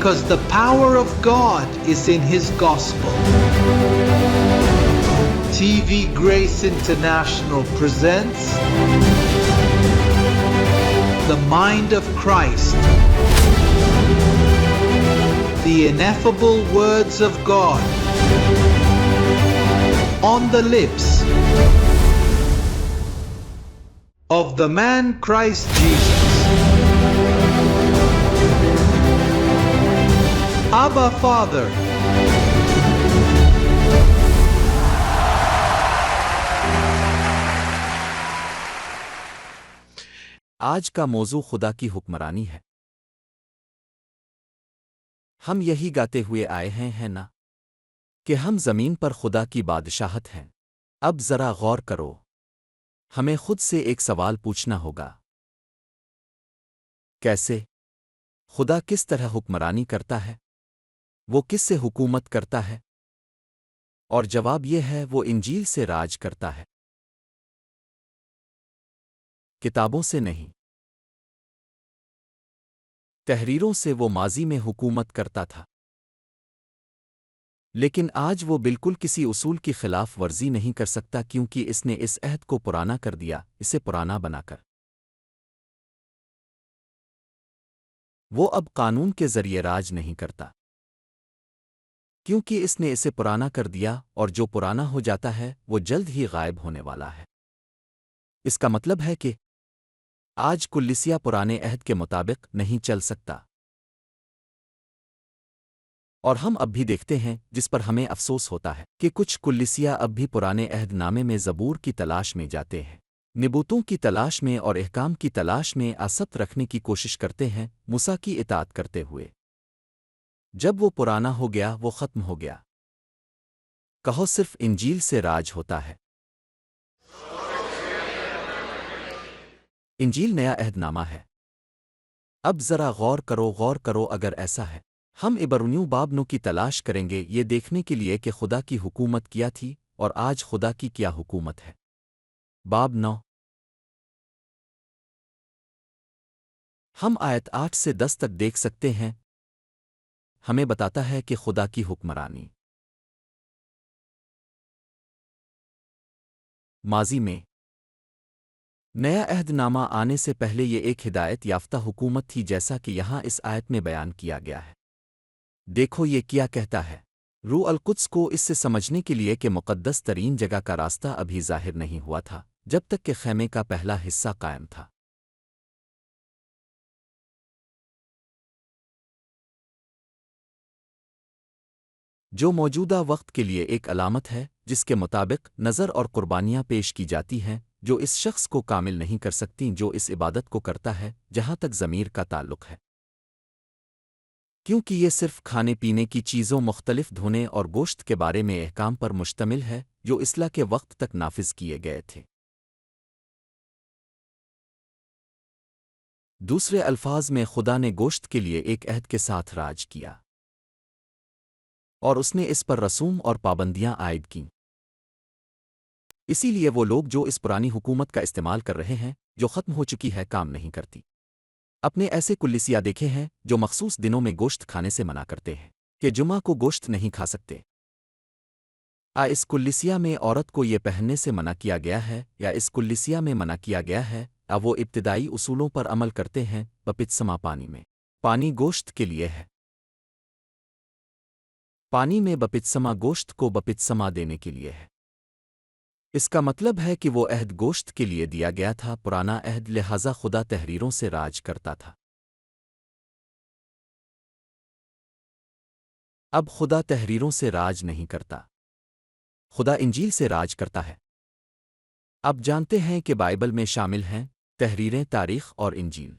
because the power of God is in His gospel. TV Grace International presents The Mind of Christ, the ineffable words of God on the lips of the man Christ Jesus. Abba Father. آج کا موضوع خدا کی حکمرانی ہے۔ ہم یہی گاتے ہوئے آئے ہیں نا کہ ہم زمین پر خدا کی بادشاہت ہیں۔ اب ذرا غور کرو، ہمیں خود سے ایک سوال پوچھنا ہوگا، کیسے؟ خدا کس طرح حکمرانی کرتا ہے؟ وہ کس سے حکومت کرتا ہے؟ اور جواب یہ ہے، وہ انجیل سے راج کرتا ہے، کتابوں سے نہیں۔ تحریروں سے وہ ماضی میں حکومت کرتا تھا، لیکن آج وہ بالکل کسی اصول کی خلاف ورزی نہیں کر سکتا، کیونکہ اس نے اس عہد کو پرانا کر دیا، اسے پرانا بنا کر۔ وہ اب قانون کے ذریعے راج نہیں کرتا، کیونکہ اس نے اسے پرانا کر دیا، اور جو پرانا ہو جاتا ہے وہ جلد ہی غائب ہونے والا ہے۔ اس کا مطلب ہے کہ آج کلیسیا پرانے عہد کے مطابق نہیں چل سکتا، اور ہم اب بھی دیکھتے ہیں، جس پر ہمیں افسوس ہوتا ہے، کہ کچھ کلیسیا اب بھی پرانے عہد نامے میں زبور کی تلاش میں جاتے ہیں، نبوتوں کی تلاش میں اور احکام کی تلاش میں آسکت رکھنے کی کوشش کرتے ہیں، موسیٰ کی اطاعت کرتے ہوئے۔ جب وہ پرانا ہو گیا، وہ ختم ہو گیا۔ کہو صرف انجیل سے راج ہوتا ہے۔ انجیل نیا عہد نامہ ہے۔ اب ذرا غور کرو، اگر ایسا ہے، ہم عبرانیوں باب 9 کی تلاش کریں گے، یہ دیکھنے کے لیے کہ خدا کی حکومت کیا تھی اور آج خدا کی کیا حکومت ہے۔ باب 9، ہم آیت 8 سے 10 تک دیکھ سکتے ہیں، ہمیں بتاتا ہے کہ خدا کی حکمرانی ماضی میں نیا عہد نامہ آنے سے پہلے یہ ایک ہدایت یافتہ حکومت تھی، جیسا کہ یہاں اس آیت میں بیان کیا گیا ہے۔ دیکھو یہ کیا کہتا ہے۔ روح القدس کو اس سے سمجھنے کے لیے کہ مقدس ترین جگہ کا راستہ ابھی ظاہر نہیں ہوا تھا، جب تک کہ خیمے کا پہلا حصہ قائم تھا۔ جو موجودہ وقت کے لیے ایک علامت ہے، جس کے مطابق نظر اور قربانیاں پیش کی جاتی ہیں، جو اس شخص کو کامل نہیں کر سکتیں جو اس عبادت کو کرتا ہے، جہاں تک ضمیر کا تعلق ہے، کیونکہ یہ صرف کھانے پینے کی چیزوں، مختلف دھونے اور گوشت کے بارے میں احکام پر مشتمل ہے، جو اصلاح کے وقت تک نافذ کیے گئے تھے۔ دوسرے الفاظ میں، خدا نے گوشت کے لیے ایک عہد کے ساتھ راج کیا، اور اس نے اس پر رسوم اور پابندیاں عائد کیں۔ اسی لیے وہ لوگ جو اس پرانی حکومت کا استعمال کر رہے ہیں، جو ختم ہو چکی ہے، کام نہیں کرتی۔ اپنے ایسے کلیسیا دیکھے ہیں جو مخصوص دنوں میں گوشت کھانے سے منع کرتے ہیں، کہ جمعہ کو گوشت نہیں کھا سکتے۔ اس کلیسیا میں عورت کو یہ پہننے سے منع کیا گیا ہے، یا اس کلیسیا میں منع کیا گیا ہے، وہ ابتدائی اصولوں پر عمل کرتے ہیں۔ بپتسمہ پانی میں، پانی گوشت کے لیے ہے۔ پانی میں بپتسمہ گوشت کو بپتسمہ دینے کے لیے ہے۔ اس کا مطلب ہے کہ وہ عہد گوشت کے لیے دیا گیا تھا، پرانا عہد، لہذا خدا تحریروں سے راج کرتا تھا۔ اب خدا تحریروں سے راج نہیں کرتا، خدا انجیل سے راج کرتا ہے۔ اب جانتے ہیں کہ بائبل میں شامل ہیں تحریریں، تاریخ اور انجیل۔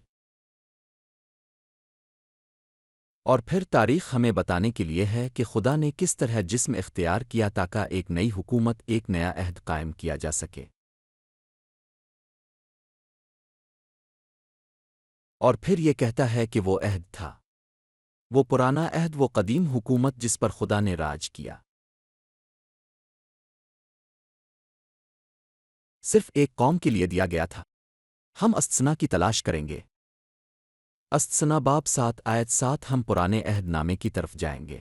اور پھر تاریخ ہمیں بتانے کے لیے ہے کہ خدا نے کس طرح جسم اختیار کیا تاکہ ایک نئی حکومت، ایک نیا عہد قائم کیا جا سکے۔ اور پھر یہ کہتا ہے کہ وہ عہد تھا، وہ پرانا عہد، وہ قدیم حکومت جس پر خدا نے راج کیا، صرف ایک قوم کے لیے دیا گیا تھا۔ ہم استثنا کی تلاش کریں گے۔ استثنا باب 7 آیت 7 ہم پرانے عہد نامے کی طرف جائیں گے۔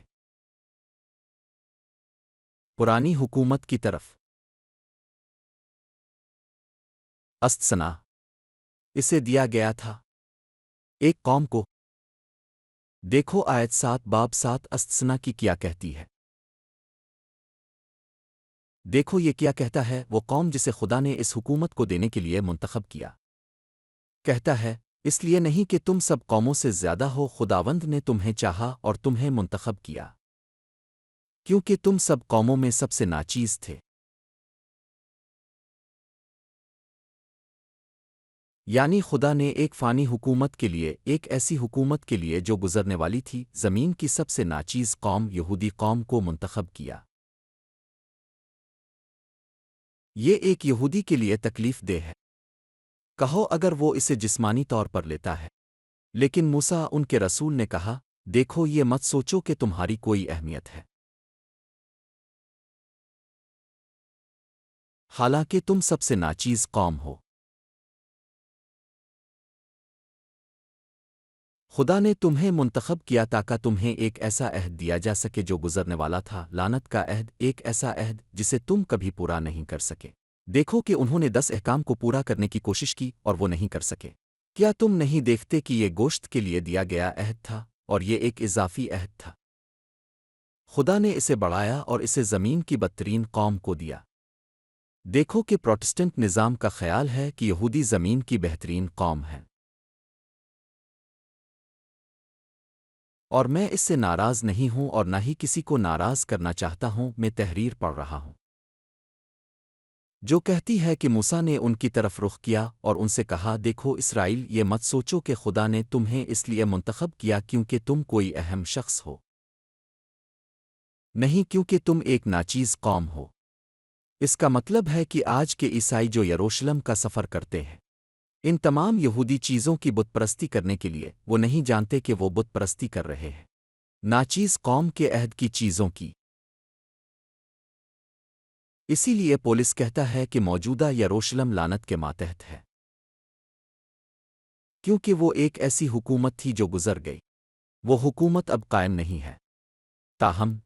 پرانی حکومت کی طرف۔ استثنا اسے دیا گیا تھا ایک قوم کو۔ دیکھو آیت 7 باب 7 استثنا کی کیا کہتی ہے۔ دیکھو یہ کیا کہتا ہے، وہ قوم جسے خدا نے اس حکومت کو دینے کے لیے منتخب کیا۔ کہتا ہے اس لیے نہیں کہ تم سب قوموں سے زیادہ ہو، خداوند نے تمہیں چاہا اور تمہیں منتخب کیا، کیونکہ تم سب قوموں میں سب سے ناچیز تھے۔ یعنی خدا نے ایک فانی حکومت کے لیے، ایک ایسی حکومت کے لیے جو گزرنے والی تھی، زمین کی سب سے ناچیز قوم یہودی قوم کو منتخب کیا۔ یہ ایک یہودی کے لیے تکلیف دہ ہے، کہو اگر وہ اسے جسمانی طور پر لیتا ہے، لیکن موسیٰ ان کے رسول نے کہا دیکھو یہ مت سوچو کہ تمہاری کوئی اہمیت ہے، حالانکہ تم سب سے ناچیز قوم ہو۔ خدا نے تمہیں منتخب کیا تاکہ تمہیں ایک ایسا عہد دیا جا سکے جو گزرنے والا تھا، لعنت کا عہد، ایک ایسا عہد جسے تم کبھی پورا نہیں کر سکے۔ دیکھو کہ انہوں نے 10 احکام کو پورا کرنے کی کوشش کی اور وہ نہیں کر سکے۔ کیا تم نہیں دیکھتے کہ یہ گوشت کے لیے دیا گیا عہد تھا اور یہ ایک اضافی عہد تھا؟ خدا نے اسے بڑھایا اور اسے زمین کی بدترین قوم کو دیا۔ دیکھو کہ پروٹسٹنٹ نظام کا خیال ہے کہ یہودی زمین کی بہترین قوم ہے، اور میں اس سے ناراض نہیں ہوں اور نہ ہی کسی کو ناراض کرنا چاہتا ہوں۔ میں تحریر پڑھ رہا ہوں جو کہتی ہے کہ موسیٰ نے ان کی طرف رخ کیا اور ان سے کہا دیکھو اسرائیل، یہ مت سوچو کہ خدا نے تمہیں اس لیے منتخب کیا کیونکہ تم کوئی اہم شخص ہو، نہیں کیونکہ تم ایک ناچیز قوم ہو۔ اس کا مطلب ہے کہ آج کے عیسائی جو یروشلم کا سفر کرتے ہیں ان تمام یہودی چیزوں کی بت پرستی کرنے کے لیے، وہ نہیں جانتے کہ وہ بت پرستی کر رہے ہیں ناچیز قوم کے عہد کی چیزوں کی۔ اسی لیے پولس کہتا ہے کہ موجودہ یروشلم لعنت کے ماتحت ہے، کیونکہ وہ ایک ایسی حکومت تھی جو گزر گئی، وہ حکومت اب قائم نہیں ہے۔ تاہم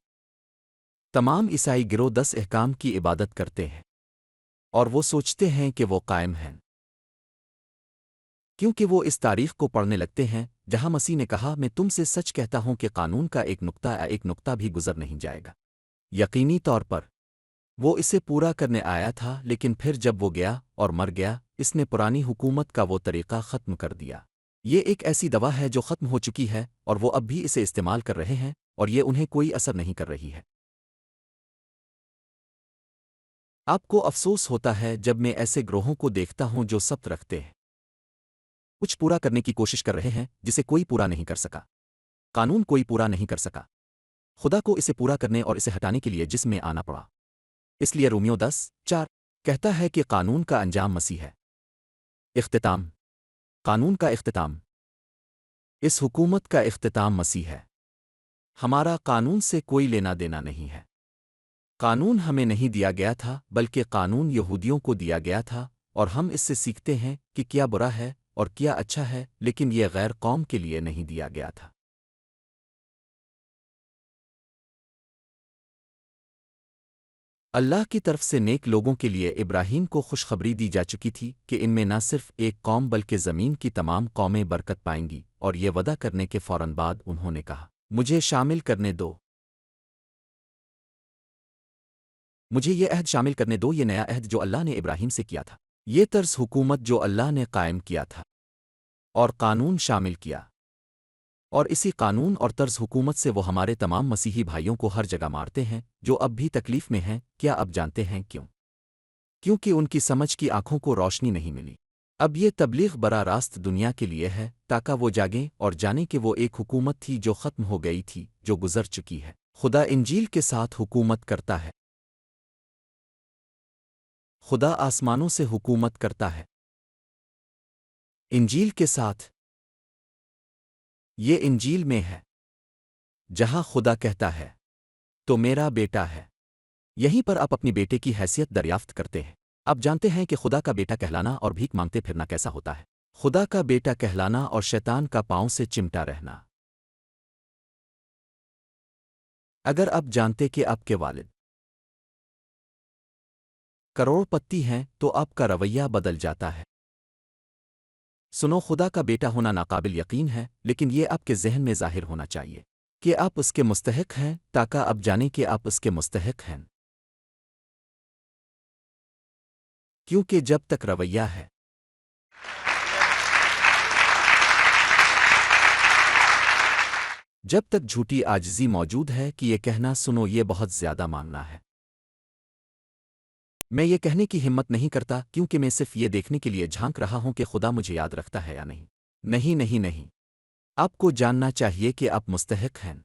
تمام عیسائی گروہ 10 احکام کی عبادت کرتے ہیں اور وہ سوچتے ہیں کہ وہ قائم ہیں، کیونکہ وہ اس تاریخ کو پڑھنے لگتے ہیں جہاں مسیح نے کہا میں تم سے سچ کہتا ہوں کہ قانون کا ایک نقطہ بھی گزر نہیں جائے گا۔ یقینی طور پر وہ اسے پورا کرنے آیا تھا، لیکن پھر جب وہ گیا اور مر گیا، اس نے پرانی حکومت کا وہ طریقہ ختم کر دیا۔ یہ ایک ایسی دوا ہے جو ختم ہو چکی ہے اور وہ اب بھی اسے استعمال کر رہے ہیں اور یہ انہیں کوئی اثر نہیں کر رہی ہے۔ آپ کو افسوس ہوتا ہے جب میں ایسے گروہوں کو دیکھتا ہوں جو سبت رکھتے ہیں، کچھ پورا کرنے کی کوشش کر رہے ہیں جسے کوئی پورا نہیں کر سکا، قانون کوئی پورا نہیں کر سکا، خدا کو اسے پورا کرنے اور اسے ہٹانے کے لیے جسم میں آنا پڑا۔ اس لیے رومیو 10:4 کہتا ہے کہ قانون کا انجام مسیح ہے۔ اختتام، قانون کا اختتام، اس حکومت کا اختتام مسیح ہے۔ ہمارا قانون سے کوئی لینا دینا نہیں ہے۔ قانون ہمیں نہیں دیا گیا تھا بلکہ قانون یہودیوں کو دیا گیا تھا، اور ہم اس سے سیکھتے ہیں کہ کیا برا ہے اور کیا اچھا ہے، لیکن یہ غیر قوم کے لیے نہیں دیا گیا تھا۔ اللہ کی طرف سے نیک لوگوں کے لیے ابراہیم کو خوشخبری دی جا چکی تھی کہ ان میں نہ صرف ایک قوم بلکہ زمین کی تمام قومیں برکت پائیں گی، اور یہ وعدہ کرنے کے فوراً بعد انہوں نے کہا مجھے شامل کرنے دو، مجھے یہ عہد شامل کرنے دو، یہ نیا عہد جو اللہ نے ابراہیم سے کیا تھا، یہ طرز حکومت جو اللہ نے قائم کیا تھا اور قانون شامل کیا، اور اسی قانون اور طرز حکومت سے وہ ہمارے تمام مسیحی بھائیوں کو ہر جگہ مارتے ہیں جو اب بھی تکلیف میں ہیں۔ کیا اب جانتے ہیں کیوں؟ کیونکہ ان کی سمجھ کی آنکھوں کو روشنی نہیں ملی۔ اب یہ تبلیغ براہ راست دنیا کے لیے ہے تاکہ وہ جاگیں اور جانیں کہ وہ ایک حکومت تھی جو ختم ہو گئی تھی، جو گزر چکی ہے۔ خدا انجیل کے ساتھ حکومت کرتا ہے۔ خدا آسمانوں سے حکومت کرتا ہے انجیل کے ساتھ۔ یہ انجیل میں ہے جہاں خدا کہتا ہے تو میرا بیٹا ہے۔ یہیں پر آپ اپنی بیٹے کی حیثیت دریافت کرتے ہیں۔ آپ جانتے ہیں کہ خدا کا بیٹا کہلانا اور بھیک مانگتے پھرنا کیسا ہوتا ہے۔ خدا کا بیٹا کہلانا اور شیطان کا پاؤں سے چمٹا رہنا۔ اگر آپ جانتے کہ آپ کے والد کروڑ پتی ہیں تو آپ کا رویہ بدل جاتا ہے۔ سنو، خدا کا بیٹا ہونا ناقابل یقین ہے، لیکن یہ آپ کے ذہن میں ظاہر ہونا چاہیے کہ آپ اس کے مستحق ہیں، تاکہ آپ جانیں کہ آپ اس کے مستحق ہیں، کیونکہ جب تک رویہ ہے، جب تک جھوٹی عاجزی موجود ہے کہ یہ کہنا سنو یہ بہت زیادہ مانگنا ہے۔ میں یہ کہنے کی ہمت نہیں کرتا کیونکہ میں صرف یہ دیکھنے کے لیے جھانک رہا ہوں کہ خدا مجھے یاد رکھتا ہے یا نہیں۔ نہیں نہیں نہیں، آپ کو جاننا چاہیے کہ آپ مستحق ہیں۔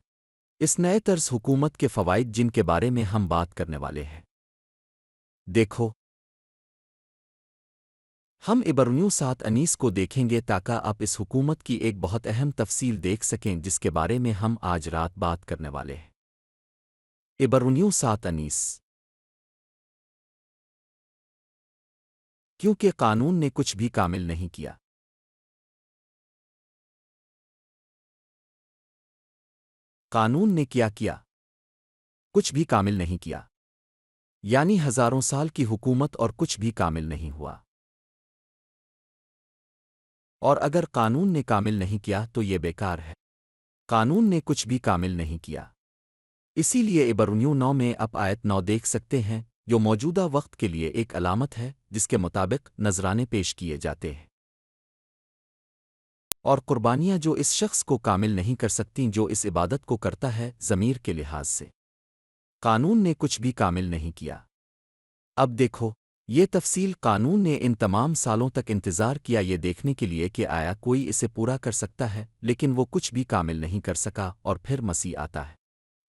اس نئے طرز حکومت کے فوائد جن کے بارے میں ہم بات کرنے والے ہیں، دیکھو، ہم عبرانیوں 7:19 کو دیکھیں گے تاکہ آپ اس حکومت کی ایک بہت اہم تفصیل دیکھ سکیں جس کے بارے میں ہم آج رات بات کرنے والے ہیں۔ عبرانیوں 7:19، کیونکہ قانون نے کچھ بھی کامل نہیں کیا۔ قانون نے کیا کیا؟ کچھ بھی کامل نہیں کیا، یعنی ہزاروں سال کی حکومت اور کچھ بھی کامل نہیں ہوا۔ اور اگر قانون نے کامل نہیں کیا تو یہ بیکار ہے۔ قانون نے کچھ بھی کامل نہیں کیا۔ اسی لیے عبرانیوں 9 میں آپ آیت 9 دیکھ سکتے ہیں، جو موجودہ وقت کے لیے ایک علامت ہے جس کے مطابق نذرانے پیش کیے جاتے ہیں، اور قربانیاں جو اس شخص کو کامل نہیں کر سکتیں جو اس عبادت کو کرتا ہے ضمیر کے لحاظ سے۔ قانون نے کچھ بھی کامل نہیں کیا۔ اب دیکھو، یہ تفصیل قانون نے ان تمام سالوں تک انتظار کیا یہ دیکھنے کے لیے کہ آیا کوئی اسے پورا کر سکتا ہے، لیکن وہ کچھ بھی کامل نہیں کر سکا، اور پھر مسیح آتا ہے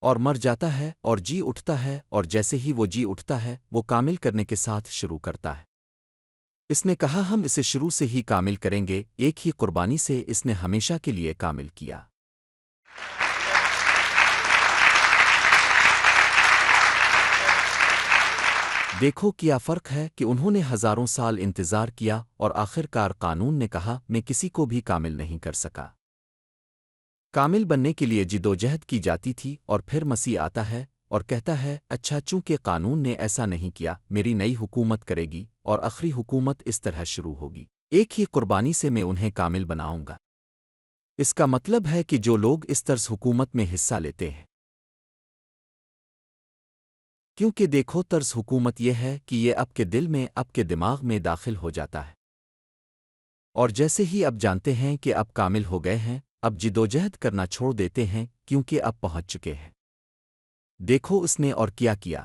اور مر جاتا ہے اور جی اٹھتا ہے، اور جیسے ہی وہ جی اٹھتا ہے وہ کامل کرنے کے ساتھ شروع کرتا ہے۔ اس نے کہا ہم اسے شروع سے ہی کامل کریں گے، ایک ہی قربانی سے اس نے ہمیشہ کے لیے کامل کیا۔ دیکھو کیا فرق ہے کہ انہوں نے ہزاروں سال انتظار کیا اور آخر کار قانون نے کہا میں کسی کو بھی کامل نہیں کر سکا۔ کامل بننے کے لیے جدوجہد کی جاتی تھی، اور پھر مسیح آتا ہے اور کہتا ہے اچھا چونکہ قانون نے ایسا نہیں کیا، میری نئی حکومت کرے گی اور آخری حکومت اس طرح شروع ہوگی، ایک ہی قربانی سے میں انہیں کامل بناؤں گا۔ اس کا مطلب ہے کہ جو لوگ اس طرز حکومت میں حصہ لیتے ہیں، کیونکہ دیکھو طرز حکومت یہ ہے کہ یہ آپ کے دل میں، آپ کے دماغ میں داخل ہو جاتا ہے، اور جیسے ہی آپ جانتے ہیں کہ آپ کامل ہو گئے ہیں، اب جدوجہد کرنا چھوڑ دیتے ہیں کیونکہ آپ پہنچ چکے ہیں۔ دیکھو اس نے اور کیا کیا۔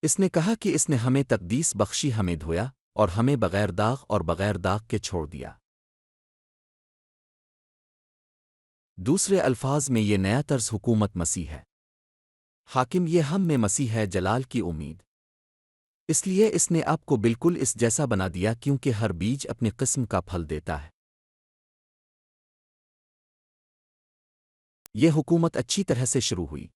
اس نے کہا کہ اس نے ہمیں تقدیس بخشی، ہمیں دھویا اور ہمیں بغیر داغ اور بغیر داغ کے چھوڑ دیا۔ دوسرے الفاظ میں یہ نیا طرز حکومت مسیح ہے۔ حاکم یہ ہم میں مسیح ہے، جلال کی امید۔ اس لیے اس نے آپ کو بالکل اس جیسا بنا دیا کیونکہ ہر بیج اپنی قسم کا پھل دیتا ہے۔ یہ حکومت اچھی طرح سے شروع ہوئی،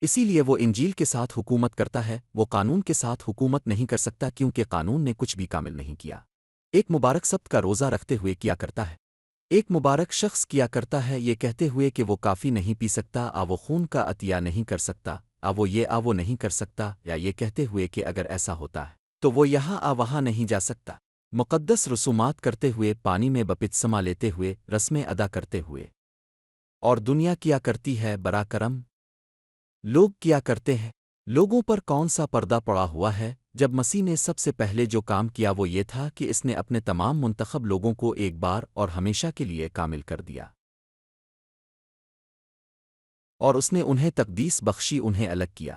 اسی لیے وہ انجیل کے ساتھ حکومت کرتا ہے، وہ قانون کے ساتھ حکومت نہیں کر سکتا کیونکہ قانون نے کچھ بھی کامل نہیں کیا۔ ایک مبارک سبت کا روزہ رکھتے ہوئے کیا کرتا ہے؟ ایک مبارک شخص کیا کرتا ہے یہ کہتے ہوئے کہ وہ کافی نہیں پی سکتا، وہ خون کا عطیہ نہیں کر سکتا، وہ یہ وہ نہیں کر سکتا، یا یہ کہتے ہوئے کہ اگر ایسا ہوتا ہے تو وہ یہاں وہاں نہیں جا سکتا، مقدس رسومات کرتے ہوئے، پانی میں بپتسمہ لیتے ہوئے، رسمیں ادا کرتے ہوئے۔ اور دنیا کیا کرتی ہے برا کرم؟ لوگ کیا کرتے ہیں؟ لوگوں پر کون سا پردہ پڑا ہوا ہے؟ جب مسیح نے سب سے پہلے جو کام کیا وہ یہ تھا کہ اس نے اپنے تمام منتخب لوگوں کو ایک بار اور ہمیشہ کے لیے کامل کر دیا، اور اس نے انہیں تقدیس بخشی، انہیں الگ کیا۔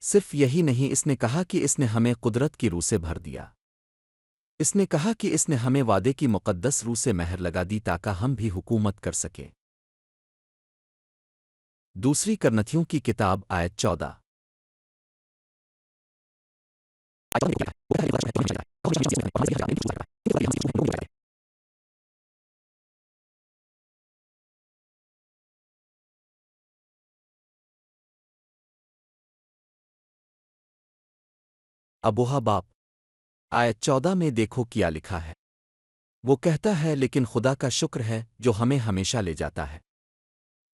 صرف یہی نہیں، اس نے کہا کہ اس نے ہمیں قدرت کی روح سے بھر دیا۔ اس نے کہا کہ اس نے ہمیں وعدے کی مقدس روح سے مہر لگا دی تاکہ ہم بھی حکومت کر سکیں۔ دوسری کرنتھیوں کی کتاب آیت 14۔ ابوہا باپ آیت 14 میں دیکھو کیا لکھا ہے۔ وہ کہتا ہے لیکن خدا کا شکر ہے جو ہمیں ہمیشہ لے جاتا ہے۔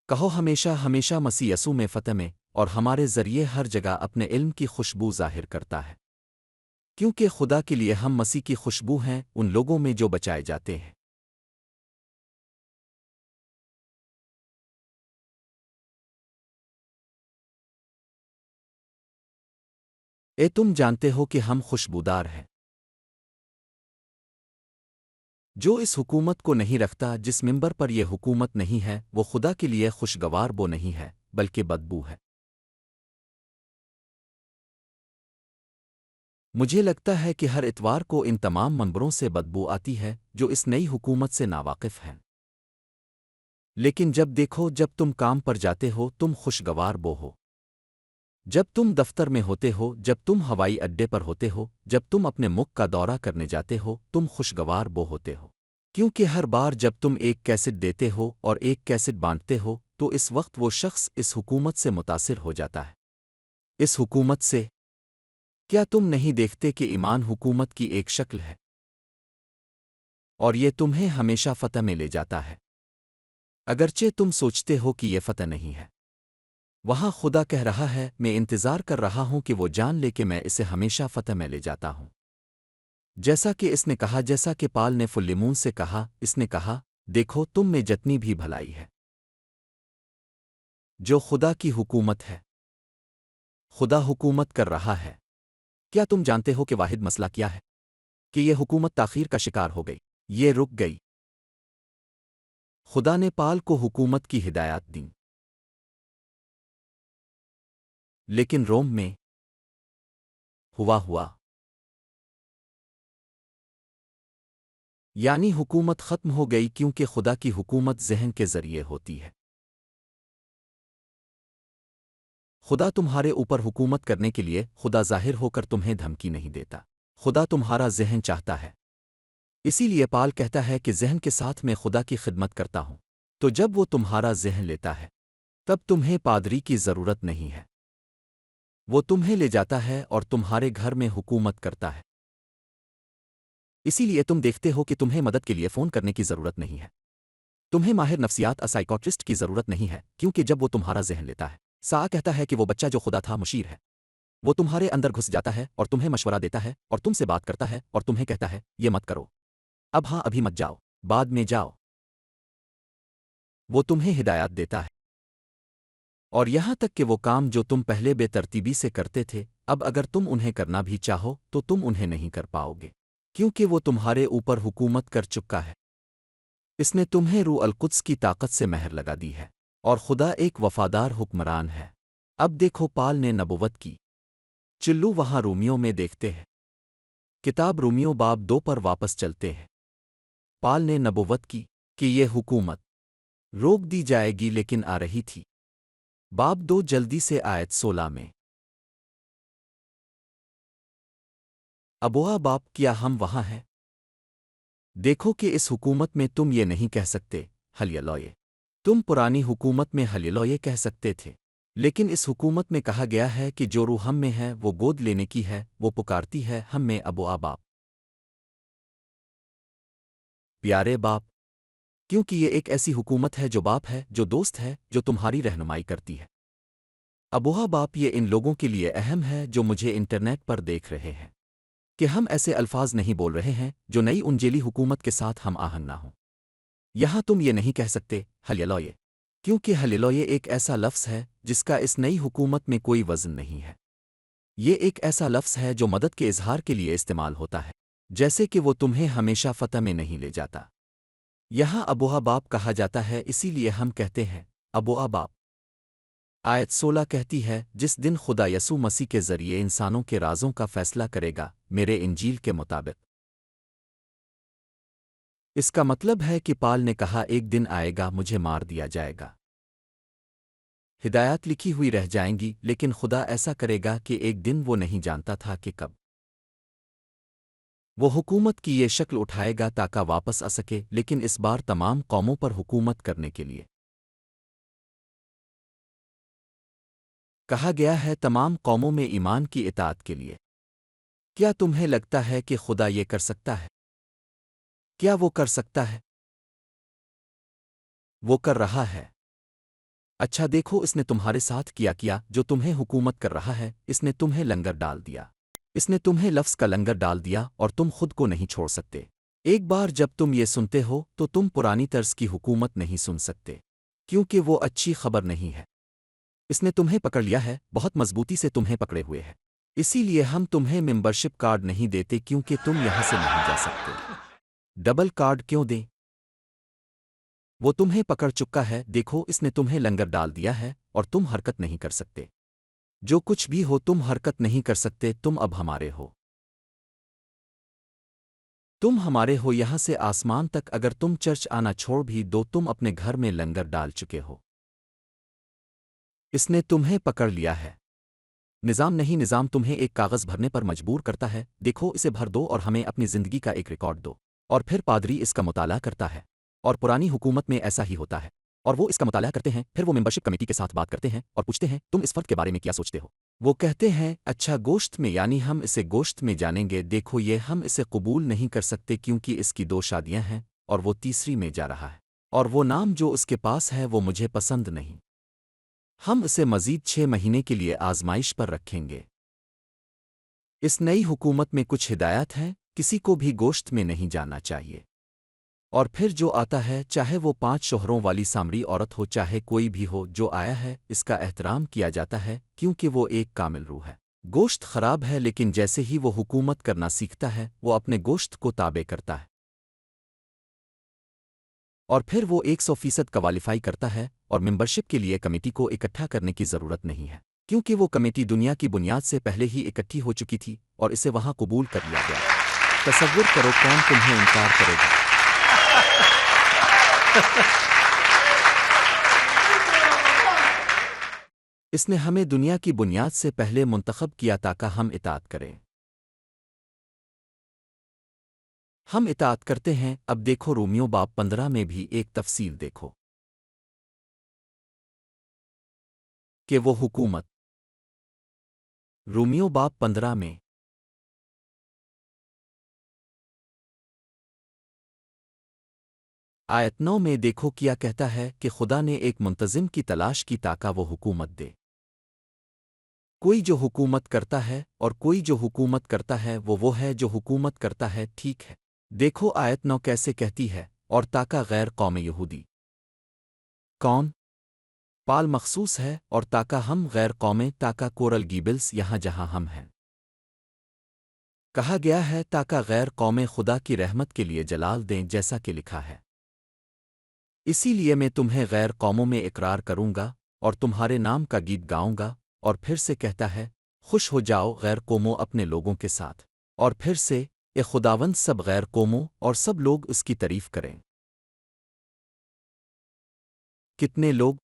کہو ہمیشہ ہمیشہ مسیح یسوع میں فتح میں اور ہمارے ذریعے ہر جگہ اپنے علم کی خوشبو ظاہر کرتا ہے، کیونکہ خدا کے لیے ہم مسیح کی خوشبو ہیں ان لوگوں میں جو بچائے جاتے ہیں۔ تم جانتے ہو کہ ہم خوشبودار ہیں۔ جو اس حکومت کو نہیں رکھتا جس ممبر پر یہ حکومت نہیں ہے وہ خدا کے لیے خوشگوار بو نہیں ہے بلکہ بدبو ہے۔ مجھے لگتا ہے کہ ہر اتوار کو ان تمام منبروں سے بدبو آتی ہے جو اس نئی حکومت سے ناواقف ہیں، لیکن جب دیکھو جب تم کام پر جاتے ہو تم خوشگوار بو ہو، جب تم دفتر میں ہوتے ہو، جب تم ہوائی اڈے پر ہوتے ہو، جب تم اپنے ملک کا دورہ کرنے جاتے ہو تم خوشگوار بو ہوتے ہو، کیونکہ ہر بار جب تم ایک کیسٹ دیتے ہو اور ایک کیسٹ بانٹتے ہو تو اس وقت وہ شخص اس حکومت سے متاثر ہو جاتا ہے۔ اس حکومت سے کیا تم نہیں دیکھتے کہ ایمان حکومت کی ایک شکل ہے اور یہ تمہیں ہمیشہ فتح میں لے جاتا ہے، اگرچہ تم سوچتے ہو کہ یہ فتح نہیں ہے؟ وہاں خدا کہہ رہا ہے میں انتظار کر رہا ہوں کہ وہ جان لے کہ میں اسے ہمیشہ فتح میں لے جاتا ہوں، جیسا کہ اس نے کہا، جیسا کہ پال نے فلیمون سے کہا، اس نے کہا دیکھو تم میں جتنی بھی بھلائی ہے جو خدا کی حکومت ہے، خدا حکومت کر رہا ہے۔ کیا تم جانتے ہو کہ واحد مسئلہ کیا ہے؟ کہ یہ حکومت تاخیر کا شکار ہو گئی، یہ رک گئی۔ خدا نے پال کو حکومت کی ہدایات دیں، لیکن روم میں ہوا یعنی حکومت ختم ہو گئی کیونکہ خدا کی حکومت ذہن کے ذریعے ہوتی ہے۔ خدا تمہارے اوپر حکومت کرنے کے لیے خدا ظاہر ہو کر تمہیں دھمکی نہیں دیتا، خدا تمہارا ذہن چاہتا ہے۔ اسی لیے پال کہتا ہے کہ ذہن کے ساتھ میں خدا کی خدمت کرتا ہوں، تو جب وہ تمہارا ذہن لیتا ہے تب تمہیں پادری کی ضرورت نہیں ہے، وہ تمہیں لے جاتا ہے اور تمہارے گھر میں حکومت کرتا ہے۔ اسی لیے تم دیکھتے ہو کہ تمہیں مدد کے لیے فون کرنے کی ضرورت نہیں ہے، تمہیں ماہر نفسیات سائیکاٹرسٹ کی ضرورت نہیں ہے، کیونکہ جب وہ تمہارا ذہن لیتا ہے، سا کہتا ہے کہ وہ بچہ جو خدا تھا مشیر ہے، وہ تمہارے اندر گھس جاتا ہے اور تمہیں مشورہ دیتا ہے اور تم سے بات کرتا ہے اور تمہیں کہتا ہے یہ مت کرو، اب ہاں ابھی مت جاؤ، بعد میں جاؤ۔ وہ تمہیں ہدایات دیتا ہے، اور یہاں تک کہ وہ کام جو تم پہلے بے ترتیبی سے کرتے تھے اب اگر تم انہیں کرنا بھی چاہو تو تم انہیں نہیں کر پاؤ گے، کیونکہ وہ تمہارے اوپر حکومت کر چکا ہے۔ اس نے تمہیں روح القدس کی طاقت سے مہر لگا دی ہے، اور خدا ایک وفادار حکمران ہے۔ اب دیکھو پال نے نبوت کی، چلو وہاں رومیوں میں دیکھتے ہیں، کتاب رومیوں باب 2 پر واپس چلتے ہیں۔ پال نے نبوت کی کہ یہ حکومت روک دی جائے گی لیکن آ رہی تھی۔ باب 2 جلدی سے آیت 16 میں۔ ابوا باپ کیا ہم وہاں ہیں؟ دیکھو کہ اس حکومت میں تم یہ نہیں کہہ سکتے ہلیلوئے، تم پرانی حکومت میں ہلیلوئے کہہ سکتے تھے، لیکن اس حکومت میں کہا گیا ہے کہ جو روح ہم میں ہے وہ گود لینے کی ہے، وہ پکارتی ہے ہم میں ابوا باپ، پیارے باپ، کیونکہ یہ ایک ایسی حکومت ہے جو باپ ہے، جو دوست ہے، جو تمہاری رہنمائی کرتی ہے۔ ابوا باپ یہ ان لوگوں کے لیے اہم ہے جو مجھے انٹرنیٹ پر دیکھ رہے ہیں، کہ ہم ایسے الفاظ نہیں بول رہے ہیں جو نئی انجیلی حکومت کے ساتھ ہم آہنگ نہ ہوں۔ یہاں تم یہ نہیں کہہ سکتے ہلیلوئے، کیونکہ ہلیلوئے ایک ایسا لفظ ہے جس کا اس نئی حکومت میں کوئی وزن نہیں ہے۔ یہ ایک ایسا لفظ ہے جو مدد کے اظہار کے لیے استعمال ہوتا ہے، جیسے کہ وہ تمہیں ہمیشہ فتح میں نہیں لے جاتا۔ یہاں ابوا باپ کہا جاتا ہے، اسی لیے ہم کہتے ہیں ابوا باپ۔ آیت 16 کہتی ہے جس دن خدا یسوع مسیح کے ذریعے انسانوں کے رازوں کا فیصلہ کرے گا میرے انجیل کے مطابق۔ اس کا مطلب ہے کہ پال نے کہا ایک دن آئے گا مجھے مار دیا جائے گا، ہدایات لکھی ہوئی رہ جائیں گی، لیکن خدا ایسا کرے گا کہ ایک دن وہ نہیں جانتا تھا کہ کب وہ حکومت کی یہ شکل اٹھائے گا تاکہ واپس آ سکے، لیکن اس بار تمام قوموں پر حکومت کرنے کے لیے۔ کہا گیا ہے تمام قوموں میں ایمان کی اطاعت کے لیے۔ کیا تمہیں لگتا ہے کہ خدا یہ کر سکتا ہے؟ کیا وہ کر سکتا ہے؟ وہ کر رہا ہے۔ اچھا دیکھو اس نے تمہارے ساتھ کیا جو تمہیں حکومت کر رہا ہے، اس نے تمہیں لنگر ڈال دیا۔ اس نے تمہیں لفظ کا لنگر ڈال دیا اور تم خود کو نہیں چھوڑ سکتے۔ ایک بار جب تم یہ سنتے ہو تو تم پرانی طرز کی حکومت نہیں سن سکتے، کیونکہ وہ اچھی خبر نہیں ہے۔ اس نے تمہیں پکڑ لیا ہے، بہت مضبوطی سے تمہیں پکڑے ہوئے ہے۔ اسی لیے ہم تمہیں ممبرشپ کارڈ نہیں دیتے کیونکہ تم یہاں سے نہیں جا سکتے۔ ڈبل کارڈ کیوں دیں؟ وہ تمہیں پکڑ چکا ہے، دیکھو اس نے تمہیں لنگر ڈال دیا ہے اور تم حرکت نہیں کر سکتے۔ جو کچھ بھی ہو تم حرکت نہیں کر سکتے، تم اب ہمارے ہو۔ تم ہمارے ہو یہاں سے آسمان تک، اگر تم چرچ آنا چھوڑ بھی دو تم اپنے گھر میں لنگر ڈال چکے ہو۔ اس نے تمہیں پکڑ لیا ہے۔ نظام نہیں، نظام تمہیں ایک کاغذ بھرنے پر مجبور کرتا ہے، دیکھو اسے بھر دو اور ہمیں اپنی زندگی کا ایک ریکارڈ دو، اور پھر پادری اس کا مطالعہ کرتا ہے۔ اور پرانی حکومت میں ایسا ہی ہوتا ہے، اور وہ اس کا مطالعہ کرتے ہیں، پھر وہ ممبرشپ کمیٹی کے ساتھ بات کرتے ہیں اور پوچھتے ہیں تم اس فرد کے بارے میں کیا سوچتے ہو؟ وہ کہتے ہیں اچھا گوشت میں، یعنی ہم اسے گوشت میں جانیں گے، دیکھو یہ ہم اسے قبول نہیں کر سکتے کیونکہ اس کی 2 شادیاں ہیں اور وہ تیسری میں جا رہا ہے، اور وہ نام جو اس کے پاس ہے وہ مجھے پسند نہیں۔ ہم اسے مزید 6 مہینے کے لیے آزمائش پر رکھیں گے۔ اس نئی حکومت میں کچھ ہدایات ہیں، کسی کو بھی گوشت میں نہیں جانا چاہیے۔ اور پھر جو آتا ہے، چاہے وہ 5 شوہروں والی سامری عورت ہو، چاہے کوئی بھی ہو جو آیا ہے، اس کا احترام کیا جاتا ہے کیونکہ وہ ایک کامل روح ہے۔ گوشت خراب ہے، لیکن جیسے ہی وہ حکومت کرنا سیکھتا ہے وہ اپنے گوشت کو تابع کرتا ہے، اور پھر وہ 100% کوالیفائی کرتا ہے، اور ممبرشپ کے لیے کمیٹی کو اکٹھا کرنے کی ضرورت نہیں ہے، کیونکہ وہ کمیٹی دنیا کی بنیاد سے پہلے ہی اکٹھی ہو چکی تھی اور اسے وہاں قبول کر لیا گیا۔ تصور کرو کون تمہیں انکار کرے گا؟ اس نے ہمیں دنیا کی بنیاد سے پہلے منتخب کیا تاکہ ہم اطاعت کریں۔ ہم اطاعت کرتے ہیں۔ اب دیکھو رومیو باب 15 میں بھی ایک تفصیل دیکھو کہ وہ حکومت رومیو باب 15 میں آیت 9 میں دیکھو کیا کہتا ہے کہ خدا نے ایک منتظم کی تلاش کی تاکہ وہ حکومت دے۔ کوئی جو حکومت کرتا ہے اور کوئی جو حکومت کرتا ہے وہ ہے جو حکومت کرتا ہے، ٹھیک ہے۔ دیکھو آیت 9 کیسے کہتی ہے، اور تاکہ غیر قوم یہودی کون پال مخصوص ہے، اور تاکہ ہم غیر قومیں، تاکہ کورل گیبلز یہاں جہاں ہم ہیں کہا گیا ہے، تاکہ غیر قومیں خدا کی رحمت کے لیے جلال دیں، جیسا کہ لکھا ہے۔ اسی لیے میں تمہیں غیر قوموں میں اقرار کروں گا اور تمہارے نام کا گیت گاؤں گا، اور پھر سے کہتا ہے خوش ہو جاؤ غیر قوموں اپنے لوگوں کے ساتھ، اور پھر سے اے خداوند سب غیر قوموں اور سب لوگ اس کی تعریف کریں۔ کتنے لوگ؟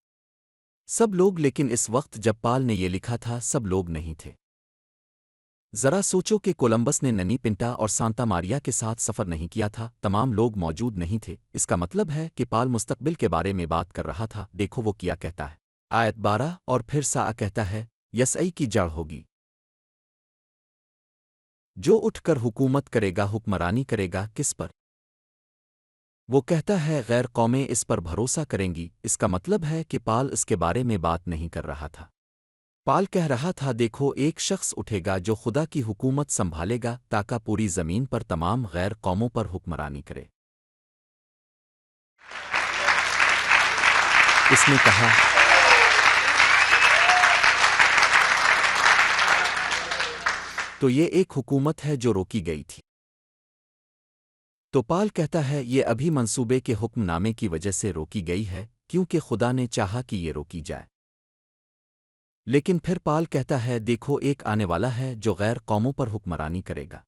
سب لوگ، لیکن اس وقت جب پال نے یہ لکھا تھا سب لوگ نہیں تھے۔ ذرا سوچو کہ کولمبس نے ننی پنٹا اور سانتا ماریا کے ساتھ سفر نہیں کیا تھا، تمام لوگ موجود نہیں تھے، اس کا مطلب ہے کہ پال مستقبل کے بارے میں بات کر رہا تھا۔ دیکھو وہ کیا کہتا ہے، آیت 12، اور پھر سا کہتا ہے یسعی کی جڑ ہوگی، جو اٹھ کر حکومت کرے گا، حکمرانی کرے گا، کس پر؟ وہ کہتا ہے غیر قومیں اس پر بھروسہ کریں گی، اس کا مطلب ہے کہ پال اس کے بارے میں بات نہیں کر رہا تھا۔ پال کہہ رہا تھا دیکھو ایک شخص اٹھے گا جو خدا کی حکومت سنبھالے گا تاکہ پوری زمین پر تمام غیر قوموں پر حکمرانی کرے۔ اس نے کہا تو یہ ایک حکومت ہے جو روکی گئی تھی۔ تو پال کہتا ہے یہ ابھی منصوبے کے حکم نامے کی وجہ سے روکی گئی ہے، کیونکہ خدا نے چاہا کہ یہ روکی جائے۔ لیکن پھر پال کہتا ہے دیکھو ایک آنے والا ہے جو غیر قوموں پر حکمرانی کرے گا۔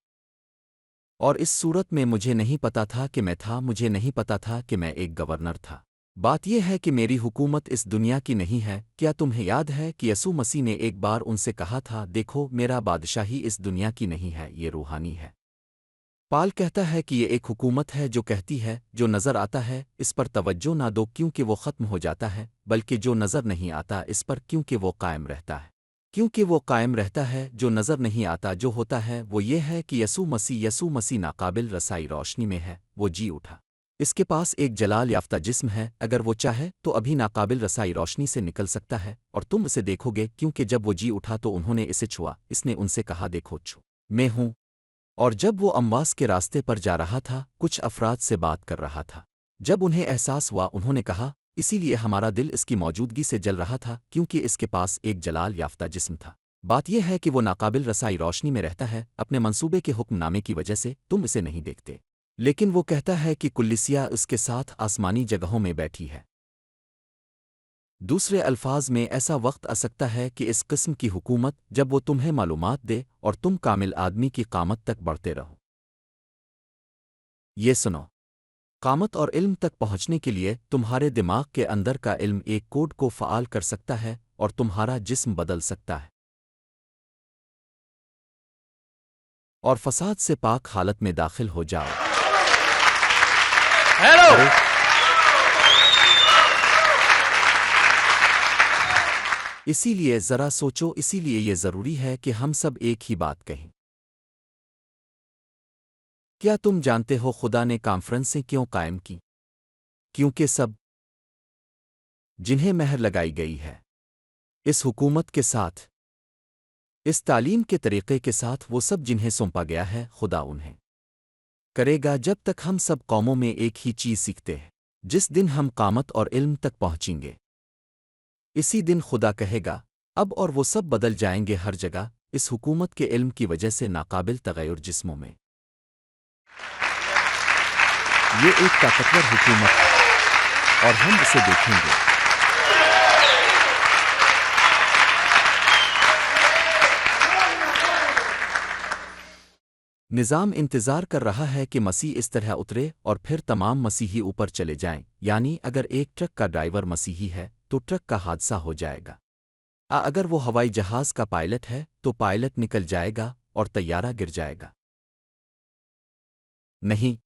اور اس صورت میں مجھے نہیں پتا تھا کہ میں تھا، مجھے نہیں پتا تھا کہ میں ایک گورنر تھا۔ بات یہ ہے کہ میری حکومت اس دنیا کی نہیں ہے۔ کیا تمہیں یاد ہے کہ یسوع مسیح نے ایک بار ان سے کہا تھا دیکھو میرا بادشاہی اس دنیا کی نہیں ہے، یہ روحانی ہے۔ پال کہتا ہے کہ یہ ایک حکومت ہے جو کہتی ہے جو نظر آتا ہے اس پر توجہ نہ دو کیونکہ وہ ختم ہو جاتا ہے، بلکہ جو نظر نہیں آتا اس پر کیونکہ وہ قائم رہتا ہے۔ کیونکہ وہ قائم رہتا ہے جو نظر نہیں آتا، جو ہوتا ہے وہ یہ ہے کہ یسوع مسیح ناقابل رسائی روشنی میں ہے، وہ جی اٹھا۔ اس کے پاس ایک جلال یافتہ جسم ہے، اگر وہ چاہے تو ابھی ناقابل رسائی روشنی سے نکل سکتا ہے، اور تم اسے دیکھو گے، کیونکہ جب وہ جی اٹھا تو انہوں نے اسے چھوا، اس نے ان سے کہا دیکھو چھو میں ہوں۔ اور جب وہ امواس کے راستے پر جا رہا تھا، کچھ افراد سے بات کر رہا تھا۔ جب انہیں احساس ہوا انہوں نے کہا، اسی لیے ہمارا دل اس کی موجودگی سے جل رہا تھا، کیونکہ اس کے پاس ایک جلال یافتہ جسم تھا۔ بات یہ ہے کہ وہ ناقابل رسائی روشنی میں رہتا ہے، اپنے منصوبے کے حکم نامے کی وجہ سے تم اسے نہیں دیکھتے، لیکن وہ کہتا ہے کہ کلیسیا اس کے ساتھ آسمانی جگہوں میں بیٹھی ہے۔ دوسرے الفاظ میں ایسا وقت آ سکتا ہے کہ اس قسم کی حکومت جب وہ تمہیں معلومات دے اور تم کامل آدمی کی قامت تک بڑھتے رہو۔ یہ سنو، قامت اور علم تک پہنچنے کے لیے تمہارے دماغ کے اندر کا علم ایک کوڈ کو فعال کر سکتا ہے اور تمہارا جسم بدل سکتا ہے اور فساد سے پاک حالت میں داخل ہو جاؤ۔ ارے، اسی لیے ذرا سوچو، اسی لیے یہ ضروری ہے کہ ہم سب ایک ہی بات کہیں۔ کیا تم جانتے ہو خدا نے کانفرنسیں کیوں قائم کی؟ کیونکہ سب جنہیں مہر لگائی گئی ہے اس حکومت کے ساتھ، اس تعلیم کے طریقے کے ساتھ، وہ سب جنہیں سونپا گیا ہے، خدا انہیں کرے گا جب تک ہم سب قوموں میں ایک ہی چیز سیکھتے ہیں۔ جس دن ہم قامت اور علم تک پہنچیں گے، اسی دن خدا کہے گا اب، اور وہ سب بدل جائیں گے ہر جگہ اس حکومت کے علم کی وجہ سے ناقابل تغیر جسموں میں۔ یہ ایک طاقتور حکومت ہے اور ہم اسے دیکھیں گے۔ نظام انتظار کر رہا ہے کہ مسیح اس طرح اترے اور پھر تمام مسیحی اوپر چلے جائیں، یعنی اگر ایک ٹرک کا ڈرائیور مسیحی ہے تو ٹرک کا حادثہ ہو جائے گا۔ اگر وہ ہوائی جہاز کا پائلٹ ہے تو پائلٹ نکل جائے گا اور طیارہ گر جائے گا۔ نہیں،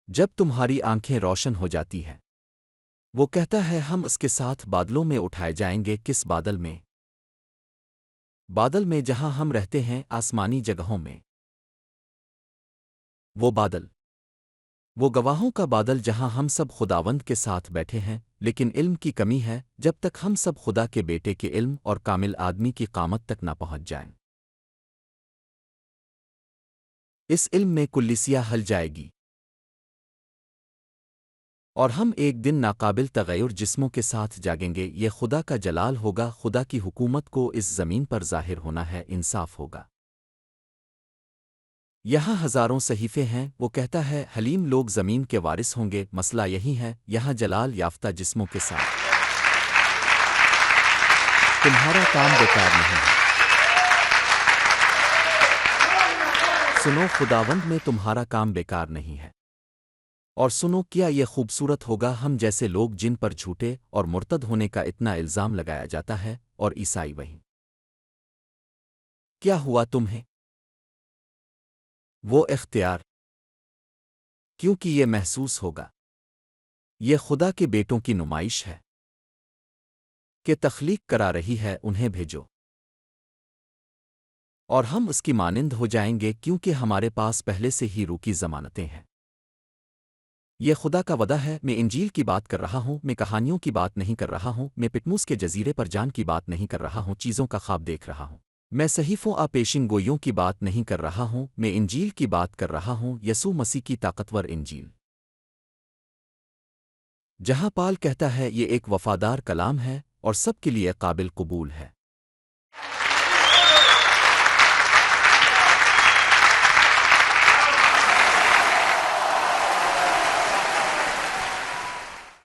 جب تمہاری آنکھیں روشن ہو جاتی ہیں، وہ کہتا ہے ہم اس کے ساتھ بادلوں میں اٹھائے جائیں گے۔ کس بادل میں؟ بادل میں جہاں ہم رہتے ہیں، آسمانی جگہوں میں۔ وہ بادل، وہ گواہوں کا بادل جہاں ہم سب خداوند کے ساتھ بیٹھے ہیں، لیکن علم کی کمی ہے جب تک ہم سب خدا کے بیٹے کے علم اور کامل آدمی کی قامت تک نہ پہنچ جائیں۔ اس علم میں کلیسیا ہل جائے گی اور ہم ایک دن ناقابل تغیر جسموں کے ساتھ جاگیں گے۔ یہ خدا کا جلال ہوگا، خدا کی حکومت کو اس زمین پر ظاہر ہونا ہے، انصاف ہوگا۔ یہاں ہزاروں صحیفے ہیں، وہ کہتا ہے حلیم لوگ زمین کے وارث ہوں گے۔ مسئلہ یہی ہے، یہاں جلال یافتہ جسموں کے ساتھ تمہارا کام بیکار نہیں ہے۔ سنو، خداوند میں تمہارا کام بیکار نہیں ہے۔ اور سنو، کیا یہ خوبصورت ہوگا ہم جیسے لوگ جن پر جھوٹے اور مرتد ہونے کا اتنا الزام لگایا جاتا ہے، اور عیسائی وہیں کیا ہوا تمہیں؟ وہ اختیار، کیونکہ یہ محسوس ہوگا، یہ خدا کے بیٹوں کی نمائش ہے کہ تخلیق کرا رہی ہے، انہیں بھیجو اور ہم اس کی مانند ہو جائیں گے، کیونکہ ہمارے پاس پہلے سے ہی روح کی ضمانتیں ہیں۔ یہ خدا کا وعدہ ہے۔ میں انجیل کی بات کر رہا ہوں، میں کہانیوں کی بات نہیں کر رہا ہوں، میں پٹموس کے جزیرے پر جان کی بات نہیں کر رہا ہوں، چیزوں کا خواب دیکھ رہا ہوں۔ میں صحیفوں پیشن گوئیوں کی بات نہیں کر رہا ہوں، میں انجیل کی بات کر رہا ہوں، یسوع مسیح کی طاقتور انجیل، جہاں پال کہتا ہے یہ ایک وفادار کلام ہے اور سب کے لیے قابل قبول ہے۔